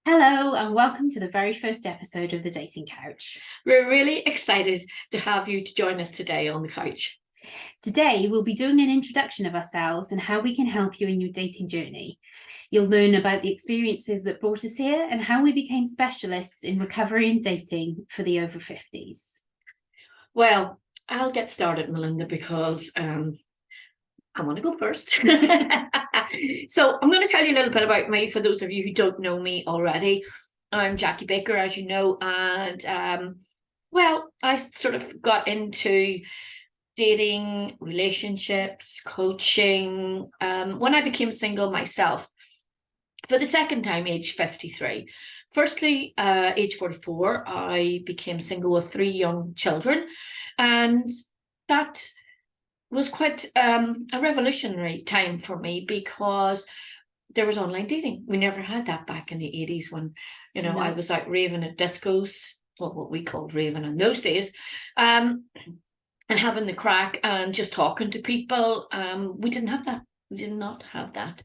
Hello, and welcome to the very first episode of The Dating Couch. We're really excited to have you to join us today on the couch. Today, we'll be doing an introduction of ourselves and how we can help you in your dating journey. You'll learn about the experiences that brought us here and how we became specialists in recovery and dating for the over 50s. Well, I'll get started, Melinda, because I want to go first. So I'm going to tell you a little bit about me for those of you who don't know me already. I'm Jacqui Baker, as you know, and I sort of got into dating, relationships, coaching when I became single myself for the second time, age 53. Firstly, age 44, I became single with 3 young children, and that was quite a revolutionary time for me because there was online dating. We never had that back in the 80s when, No. I was out raving at discos, well, what we called raving in those days, and having the crack and just talking to people. We didn't have that. We did not have that.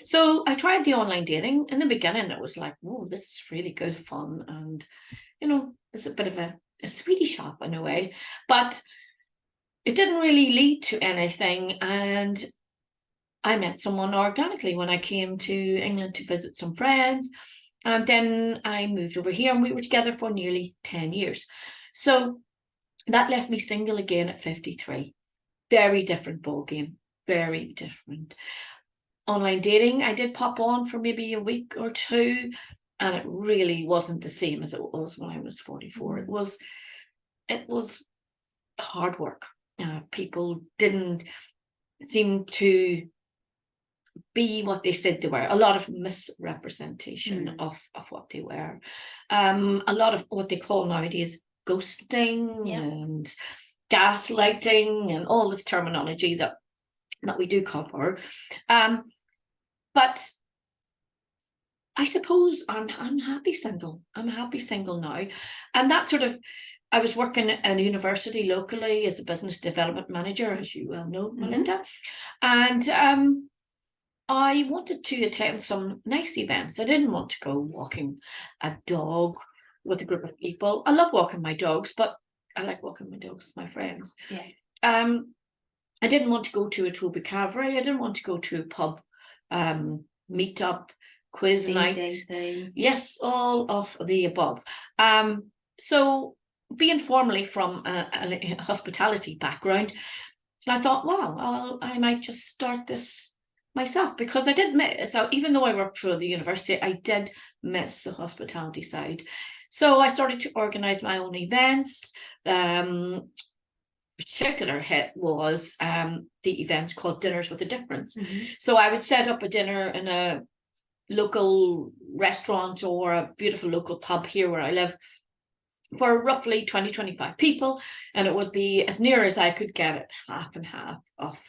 So I tried the online dating. In the beginning, it was like, whoa, this is really good fun. And, it's a bit of a sweetie shop in a way. But it didn't really lead to anything. And I met someone organically when I came to England to visit some friends. And then I moved over here and we were together for nearly 10 years. So that left me single again at 53. Very different ballgame. Very different. Online dating, I did pop on for maybe a week or two, and it really wasn't the same as it was when I was 44. It was hard work. People didn't seem to be what they said they were. A lot of misrepresentation of what they were. A lot of what they call nowadays ghosting and gaslighting and all this terminology that we do cover. But I suppose I'm happy single. I'm happy single now. And that sort of, I was working at a university locally as a business development manager, as you well know, Melinda. And I wanted to attend some nice events. I didn't want to go walking a dog with a group of people. I love walking my dogs, but I like walking my dogs with my friends. Yeah. I didn't want to go to a Toby Cabaret. I didn't want to go to a pub meet-up, quiz night. Dating. Yes, all of the above. So being formerly from a hospitality background, I thought, wow, I might just start this myself, because I did miss, so even though I worked for the university, I did miss the hospitality side. So I started to organize my own events. Particular hit was the event called Dinners with a Difference. So I would set up a dinner in a local restaurant or a beautiful local pub here where I live for roughly 20-25 people, and it would be as near as I could get it, half and half of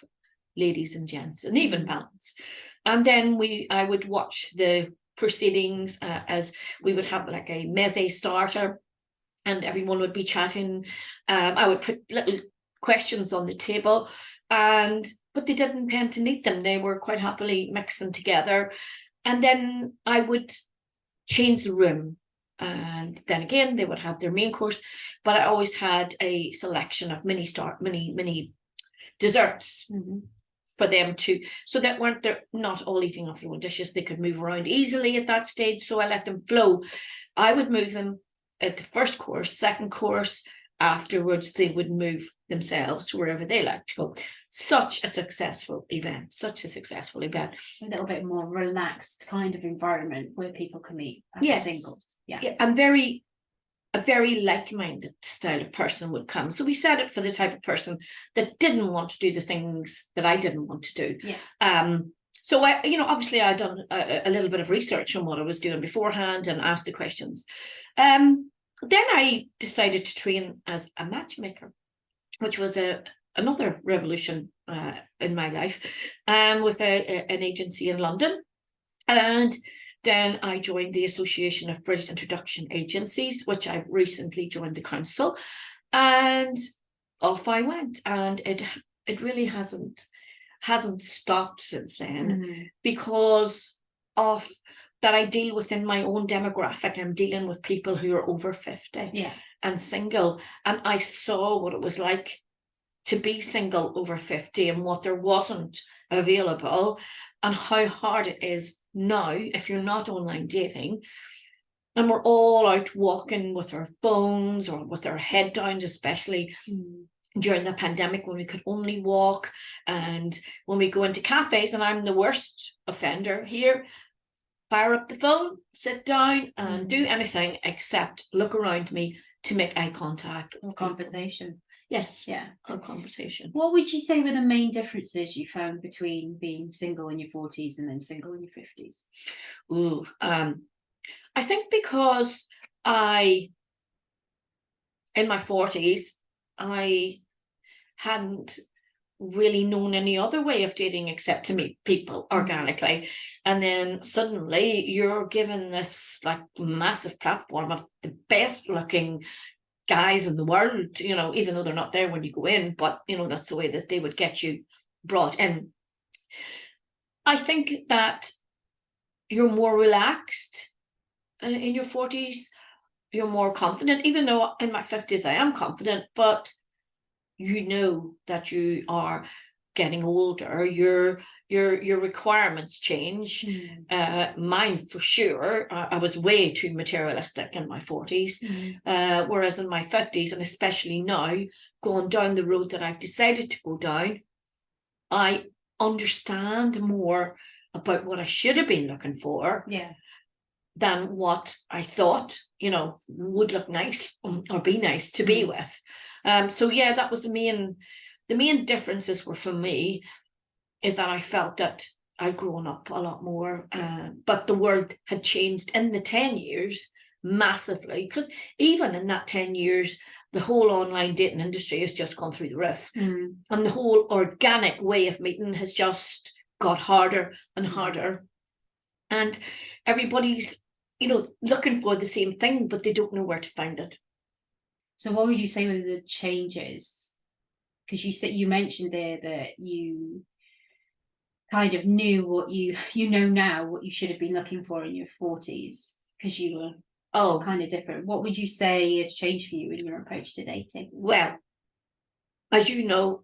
ladies and gents, an even balance. And then I would watch the proceedings as we would have like a meze starter and everyone would be chatting. I would put little questions on the table, but they didn't tend to need them. They were quite happily mixing together. And then I would change the room. And then again, they would have their main course, but I always had a selection of mini desserts for them to, so that they're not all eating off their own dishes. They could move around easily at that stage. So I let them flow. I would move them at the first course, second course. Afterwards, they would move themselves to wherever they like to go. Such a successful event. A little bit more relaxed kind of environment where people can meet singles. And a very like-minded style of person would come. So we set it for the type of person that didn't want to do the things that I didn't want to do. So I, obviously I'd done a little bit of research on what I was doing beforehand and asked the questions. Then I decided to train as a matchmaker, which was another revolution in my life, with an agency in London. And then I joined the Association of British Introduction Agencies, which I've recently joined the council, and off I went. And it really hasn't stopped since then because of that I deal with in my own demographic. I'm dealing with people who are over 50 and single. And I saw what it was like to be single over 50 and what there wasn't available, and how hard it is now if you're not online dating. And we're all out walking with our phones or with our head downs, especially during the pandemic when we could only walk, and when we go into cafes, and I'm the worst offender here, fire up the phone, sit down and do anything except look around me to make eye contact or conversation. Yes, yeah, or conversation. What would you say were the main differences you found between being single in your 40s and then single in your 50s? I think because in my 40s, I hadn't really known any other way of dating except to meet people organically. And then suddenly you're given this like massive platform of the best looking guys in the world, you know, even though they're not there when you go in, but you know, that's the way that they would get you brought in. I think that you're more relaxed in your 40s, you're more confident, even though in my 50s I am confident, but you know that you are getting older, your requirements change. Mine for sure. I was way too materialistic in my 40s, whereas in my 50s, and especially now, going down the road that I've decided to go down, I understand more about what I should have been looking for than what I thought, you know, would look nice or be nice to be with. So yeah, that was the main differences were for me, is that I felt that I'd grown up a lot more, but the world had changed in the 10 years massively, because even in that 10 years, the whole online dating industry has just gone through the roof. And the whole organic way of meeting has just got harder and harder. And everybody's, you know, looking for the same thing, but they don't know where to find it. So what would you say were the changes? Because you mentioned there that you kind of knew what you know now what you should have been looking for in your 40s, because you were kind of different. What would you say has changed for you in your approach to dating? Well, as you know,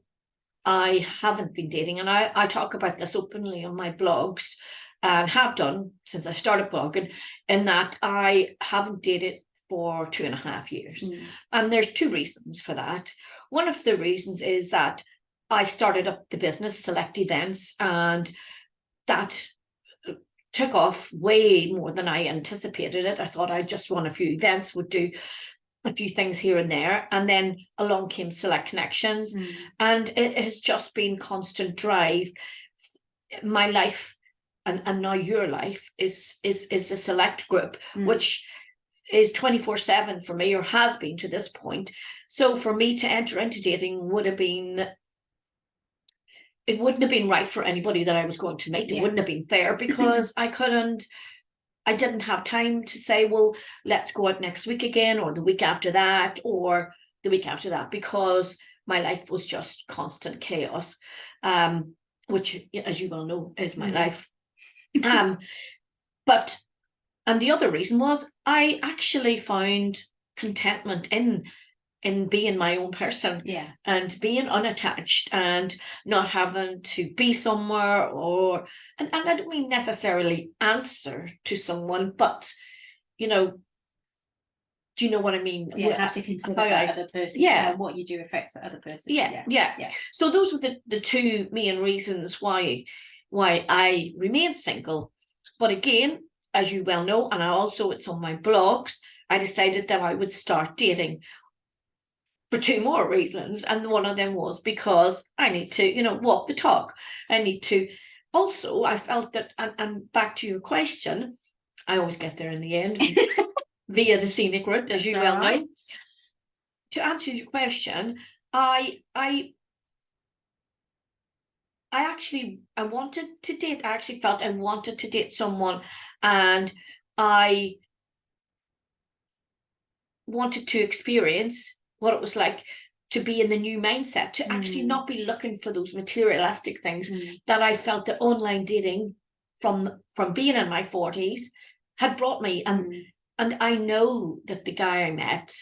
I haven't been dating, and I talk about this openly on my blogs, and have done since I started blogging, in that I haven't dated for 2.5 years. And there's two reasons for that. One of the reasons is that I started up the business Select Events, and that took off way more than I anticipated it. I thought I'd just run a few events, would do a few things here and there, and then along came Select Connections, and it has just been constant drive. My life and now your life is a Select group, which is 24/7 for me, or has been to this point. So for me to enter into dating it wouldn't have been right for anybody that I was going to meet. It wouldn't have been fair, because I didn't have time to say, well, let's go out next week again, or the week after that, or the week after that, because my life was just constant chaos, which, as you well know, is my life. But the other reason was I actually found contentment in being my own person, and being unattached, and not having to be somewhere, and I don't mean necessarily answer to someone, but you know, do you know what I mean? You have to consider that other person. And what you do affects the other person. So those were the two main reasons why I remained single. But again, as you well know, and it's on my blogs, I decided that I would start dating for two more reasons. And one of them was because I need to, you know, walk the talk. I need to. Also, I felt that, and back to your question, I always get there in the end via the scenic route, as you well know. To answer your question, I wanted to date. I actually felt I wanted to date someone, and I wanted to experience what it was like to be in the new mindset, to actually not be looking for those materialistic things that I felt that online dating from being in my 40s had brought me, and I know that the guy I met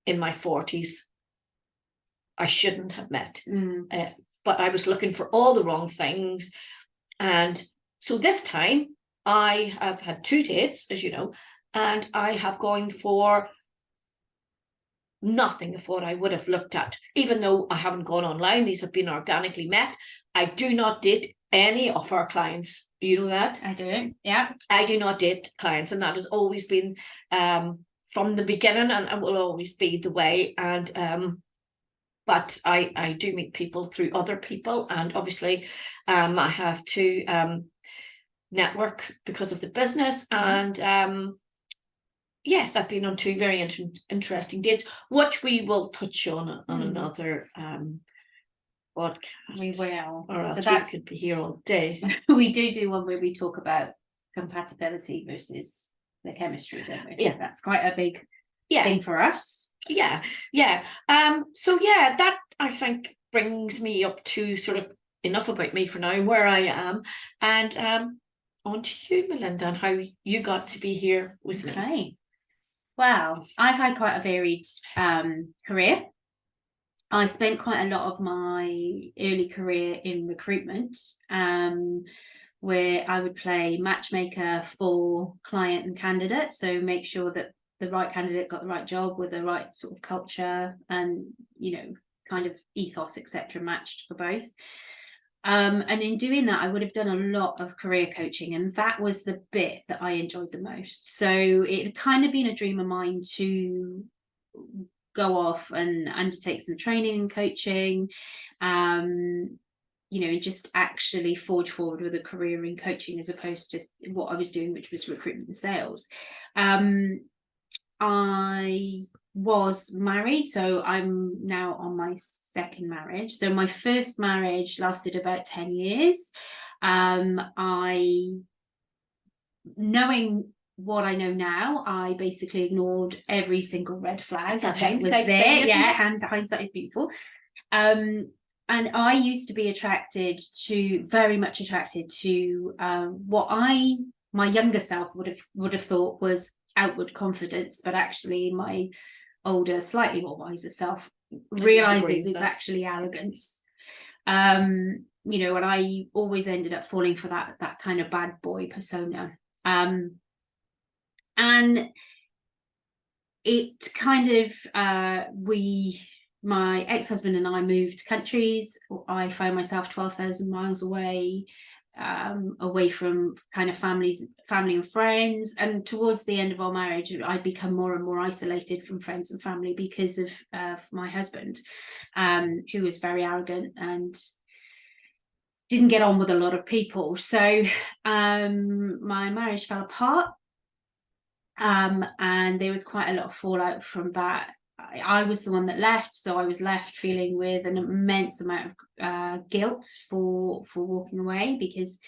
in my 40s I shouldn't have met, but I was looking for all the wrong things. And so this time I have had 2 dates, as you know, and I have gone for nothing of what I would have looked at, even though I haven't gone online. These have been organically met. I do not date any of our clients. You know that? I do. Yeah. I do not date clients, and that has always been from the beginning, and will always be the way. And but I do meet people through other people, and obviously I have to network because of the business. And yes, I've been on 2 very interesting dates, which we will touch on another podcast. We will. Or else so we could be here all day. We do one where we talk about compatibility versus the chemistry, don't we? Yeah, that's quite a big thing for us. Yeah. So that I think brings me up to sort of enough about me for now, where I am, and on to you, Melinda, and how you got to be here with me. Okay. Wow, I've had quite a varied career. I spent quite a lot of my early career in recruitment, where I would play matchmaker for client and candidate. So make sure that the right candidate got the right job with the right sort of culture and, kind of ethos, etc., matched for both. And in doing that, I would have done a lot of career coaching, and that was the bit that I enjoyed the most. So it had kind of been a dream of mine to go off and undertake some training and coaching, and just actually forge forward with a career in coaching as opposed to what I was doing, which was recruitment and sales. I was married, so I'm now on my 2nd marriage. So my first marriage lasted about 10 years. Knowing what I know now, I basically ignored every single red flag that was there. Hindsight is beautiful. And I used to be very much attracted to what my younger self would have thought was outward confidence, but actually my older, slightly more wiser self realizes is actually arrogance. And I always ended up falling for that kind of bad boy persona. And it kind of my ex-husband and I moved countries. I found myself 12,000 miles away from kind of family and friends, and towards the end of our marriage I'd become more and more isolated from friends and family because of my husband, who was very arrogant and didn't get on with a lot of people. So my marriage fell apart, and there was quite a lot of fallout from that. I was the one that left, so I was left feeling with an immense amount of guilt for walking away, because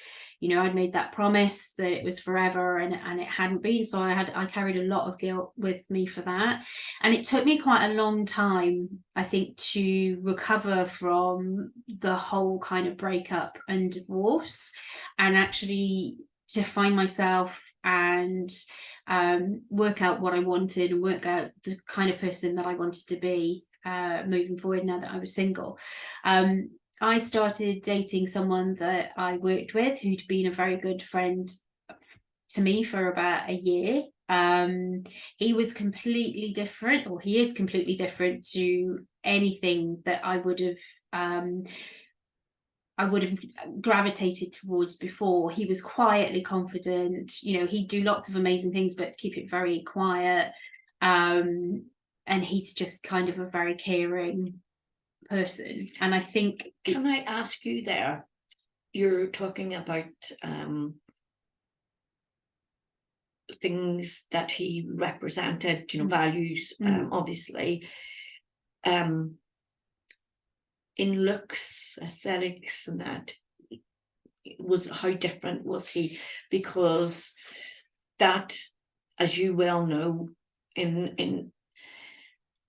I'd made that promise that it was forever, and it hadn't been. So I carried a lot of guilt with me for that, and it took me quite a long time, I think, to recover from the whole kind of breakup and divorce, and actually to find myself and work out what I wanted and work out the kind of person that I wanted to be moving forward now that I was single. I started dating someone that I worked with, who'd been a very good friend to me for about a year. He was completely different, or he is completely different to anything that I would have gravitated towards before. He was quietly confident, he'd do lots of amazing things but keep it very quiet, and he's just kind of a very caring person. And I think can I ask you there, you're talking about things that he represented, values, obviously, in looks, aesthetics, and that, how different was he? Because that, as you well know, in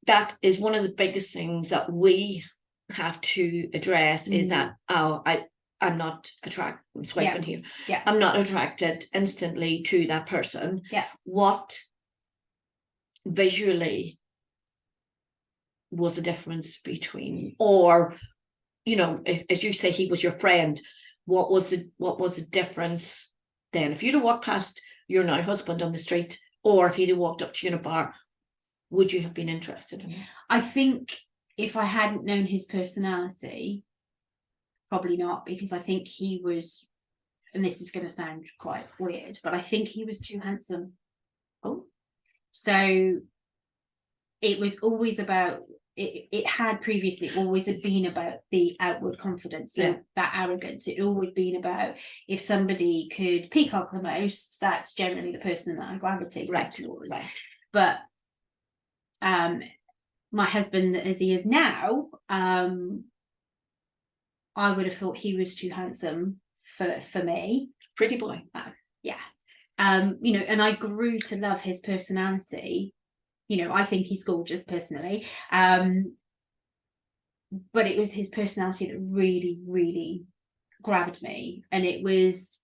that is one of the biggest things that we have to address, is that I I'm not attracted, I'm swiping here. Yeah. I'm not attracted instantly to that person. Yeah. What visually was the difference between, or, you know, if, as you say, he was your friend, what was the difference then? If you'd have walked past your now husband on the street, or if he'd have walked up to you in a bar, would you have been interested in him? I think if I hadn't known his personality, probably not, because I think he was, and this is going to sound quite weird, but I think he was too handsome. Oh. So it was always about, it had previously always had been about the outward confidence, so that arrogance. It always been about, if somebody could peacock the most, that's generally the person that I gravitate towards. Right. But my husband, as he is now, I would have thought he was too handsome for me. Pretty boy. Yeah. You know, and I grew to love his personality. You know, I think he's gorgeous personally. But it was his personality that really, really grabbed me. And it was,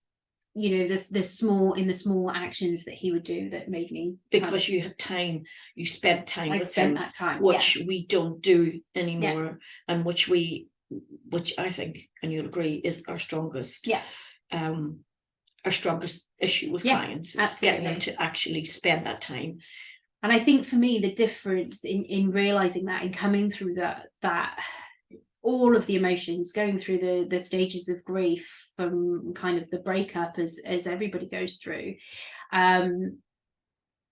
you know, the small actions that he would do that made me, because you had time, you spent time with him, that time, which we don't do anymore, and which I think, and you'll agree, is our strongest issue with clients, is getting them to actually spend that time. And I think for me, the difference in realizing that and coming through that all of the emotions, going through the stages of grief from kind of the breakup as everybody goes through, and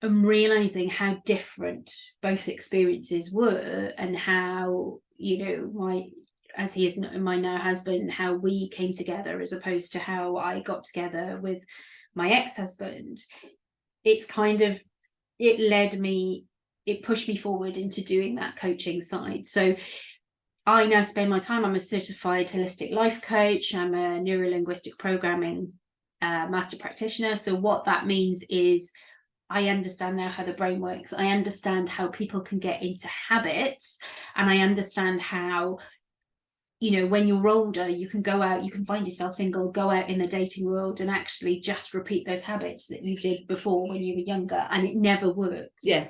realizing how different both experiences were, and how, you know, as he is my now husband, how we came together as opposed to how I got together with my ex-husband. It's kind of, it pushed me forward into doing that coaching side. So I now spend my time, I'm a certified holistic life coach, I'm a neuro-linguistic programming master practitioner. So what that means is I understand now how the brain works. I understand how people can get into habits, and I understand how, you know, when you're older, you can go out, you can find yourself single, go out in the dating world and actually just repeat those habits that you did before when you were younger, and it never works. Yeah.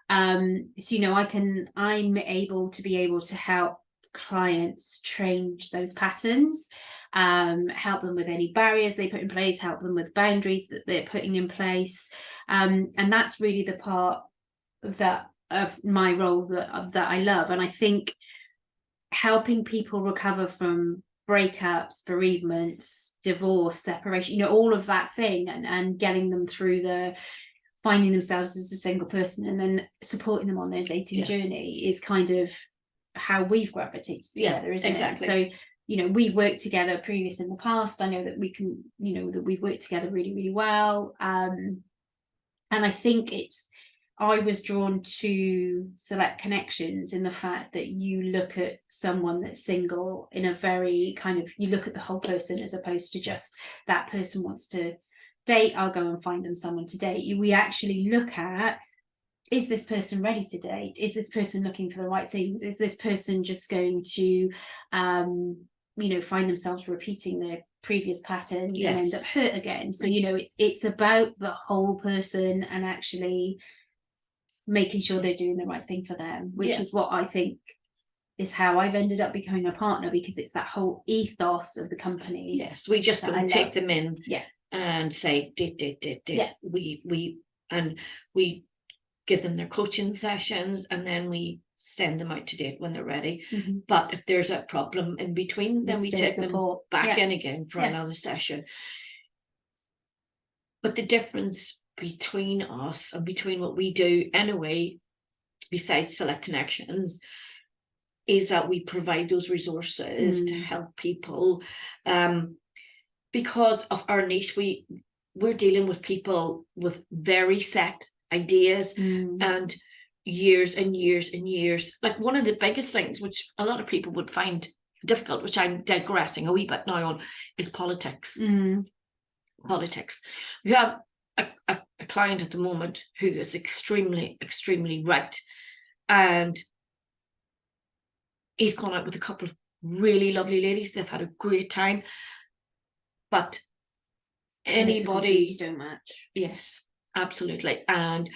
So, you know, I'm able to help clients change those patterns, help them with any barriers they put in place, help them with boundaries that they're putting in place. And that's really the part of my role that I love. And I think helping people recover from breakups, bereavements, divorce, separation, you know, all of that thing, and getting them through the finding themselves as a single person, and then supporting them on their dating journey, is kind of how we've gravitated together, isn't it? So, you know, we've worked together previous in the past. I know that we can, you know, that we've worked together really, really well. And I think I was drawn to Select Connections in the fact that you look at someone that's single in a very kind of, you look at the whole person as opposed to just that person wants to date, I'll go and find them someone to date. We actually look at, is this person ready to date? Is this person looking for the right things? Is this person just going to, you know, find themselves repeating their previous patterns and end up hurt again? So, you know, it's about the whole person and actually making sure they're doing the right thing for them, which is what I think is how I've ended up becoming a partner, because it's that whole ethos of the company. Yes, we just don't take them in and say date. Yeah. We give them their coaching sessions, and then we send them out to date when they're ready. Mm-hmm. But if there's a problem in between, then we take them back in again for another session. But the difference between us and between what we do anyway, besides Select Connections, is that we provide those resources to help people, because of our niche. We're dealing with people with very set ideas and years and years and years. Like, one of the biggest things which a lot of people would find difficult, which I'm digressing a wee bit now on, is politics. Politics. We have a client at the moment who is extremely, extremely right, and he's gone out with a couple of really lovely ladies. They've had a great time. but And it's a anybody, complete don't match. yes, absolutely. And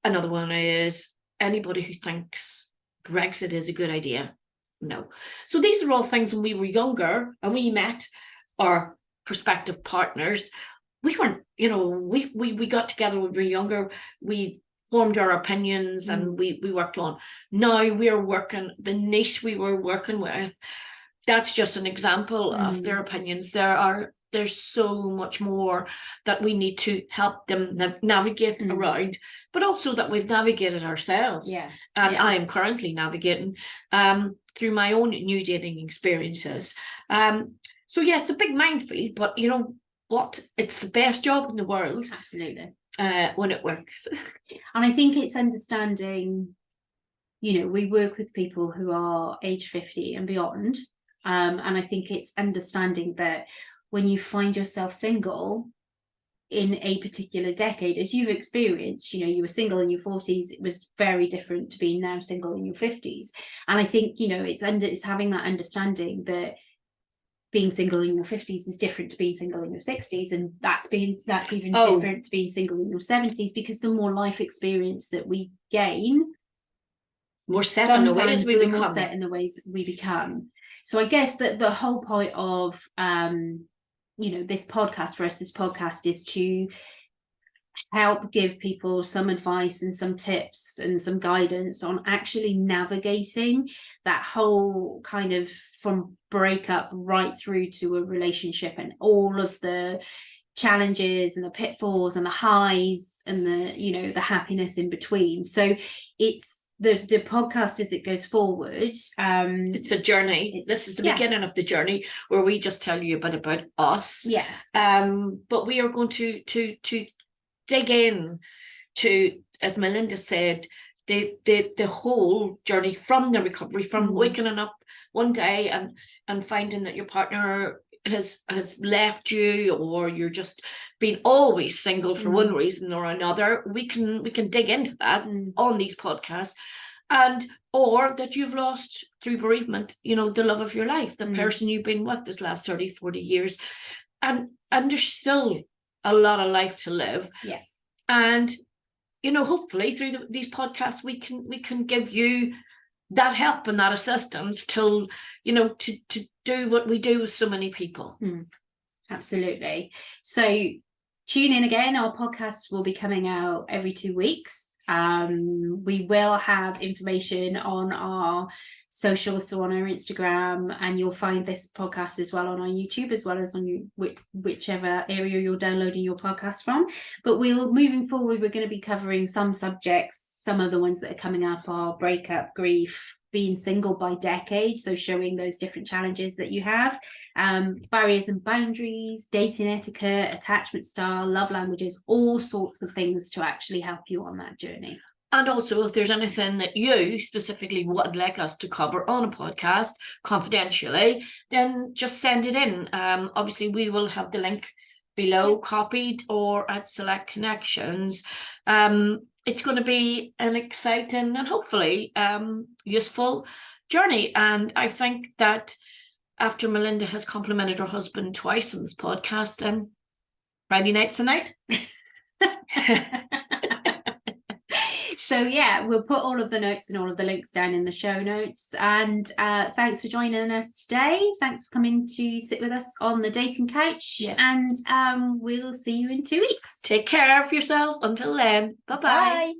another one is anybody who thinks Brexit is a good idea. No. So these are all things when we were younger and we met our prospective partners. We weren't, you know, we got together when we were younger. We formed our opinions and we worked on. Now we're working, the niche we were working with, that's just an example of their opinions. There's so much more that we need to help them navigate around, but also that we've navigated ourselves. Yeah. And I am currently navigating through my own new dating experiences. So yeah, it's a big minefield, but you know what? It's the best job in the world. Absolutely. When it works. And I think it's understanding, you know, we work with people who are age 50 and beyond. And I think it's understanding that when you find yourself single in a particular decade, as you've experienced, you know, you were single in your 40s, it was very different to being now single in your 50s. And I think, you know, it's having that understanding that being single in your 50s is different to being single in your 60s, and that's even different to being single in your 70s, because the more life experience that we gain, more set in the ways we become. More set in the ways we become. So I guess that the whole point of you know, this podcast is to help give people some advice and some tips and some guidance on actually navigating that whole kind of from breakup right through to a relationship, and all of the challenges and the pitfalls and the highs and the, you know, the happiness in between. So it's the podcast as it goes forward. It's a journey. This is the beginning of the journey where we just tell you a bit about us. Yeah. But we are going to dig in to, as Melinda said, the whole journey from the recovery, from waking up one day and finding that your partner has left you, or you're just been always single for one reason or another. We can dig into that on these podcasts. And or that you've lost through bereavement, you know, the love of your life, the person you've been with this last 30, 40 years. And there's still a lot of life to live. Yeah. And, you know, hopefully through these podcasts, we can give you that help and that assistance to, you know, to do what we do with so many people. Absolutely. So tune in again. Our podcasts will be coming out every 2 weeks. We will have information on our socials, so on our Instagram, and you'll find this podcast as well on our YouTube, as well as on whichever area you're downloading your podcast from. But moving forward, we're going to be covering some subjects. Some of the ones that are coming up are breakup, grief, being single by decade, so showing those different challenges that you have, barriers and boundaries, dating etiquette, attachment style, love languages, all sorts of things to actually help you on that journey. And also, if there's anything that you specifically would like us to cover on a podcast confidentially, then just send it in. Obviously, we will have the link below copied or at Select Connections. It's going to be an exciting and hopefully useful journey. And I think that after Melinda has complimented her husband twice on this podcast, Friday night's a night. So yeah, we'll put all of the notes and all of the links down in the show notes. And thanks for joining us today. Thanks for coming to sit with us on the dating couch. Yes. And we'll see you in 2 weeks. Take care of yourselves. Until then, bye-bye. Bye.